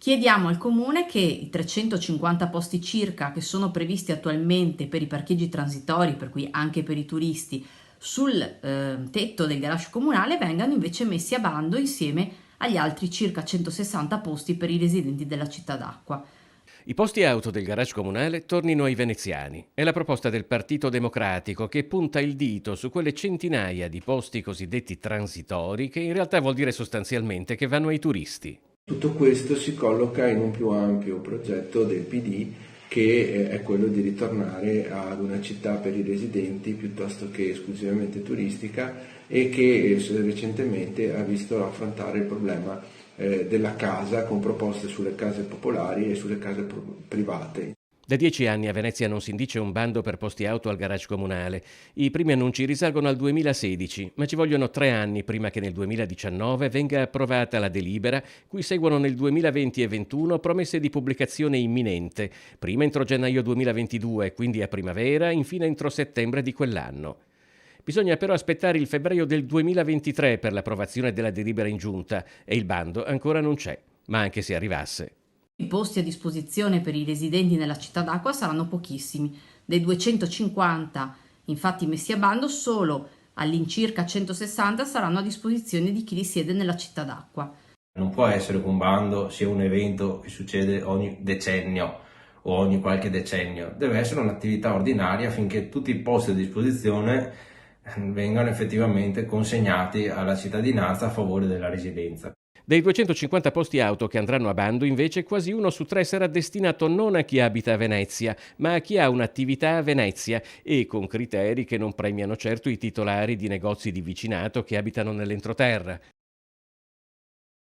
Chiediamo al comune che i 350 posti circa che sono previsti attualmente per i parcheggi transitori, per cui anche per i turisti, sul tetto del garage comunale vengano invece messi a bando insieme agli altri circa 160 posti per i residenti della città d'acqua. I posti auto del garage comunale tornino ai veneziani. È la proposta del Partito Democratico che punta il dito su quelle centinaia di posti cosiddetti transitori che in realtà vuol dire sostanzialmente che vanno ai turisti. Tutto questo si colloca in un più ampio progetto del PD che è quello di ritornare ad una città per i residenti piuttosto che esclusivamente turistica e che recentemente ha visto affrontare il problema della casa con proposte sulle case popolari e sulle case private. Da 10 anni a Venezia non si indice un bando per posti auto al garage comunale. I primi annunci risalgono al 2016, ma ci vogliono 3 anni prima che nel 2019 venga approvata la delibera, cui seguono nel 2020 e 2021 promesse di pubblicazione imminente, prima entro gennaio 2022, quindi a primavera, infine entro settembre di quell'anno. Bisogna però aspettare il febbraio del 2023 per l'approvazione della delibera in giunta e il bando ancora non c'è, ma anche se arrivasse. I posti a disposizione per i residenti nella città d'acqua saranno pochissimi. Dei 250 infatti messi a bando, solo all'incirca 160 saranno a disposizione di chi risiede nella città d'acqua. Non può essere che un bando sia un evento che succede ogni decennio o ogni qualche decennio, deve essere un'attività ordinaria affinché tutti i posti a disposizione vengano effettivamente consegnati alla cittadinanza a favore della residenza. Dei 250 posti auto che andranno a bando, invece, quasi 1 su 3 sarà destinato non a chi abita a Venezia, ma a chi ha un'attività a Venezia e con criteri che non premiano certo i titolari di negozi di vicinato che abitano nell'entroterra.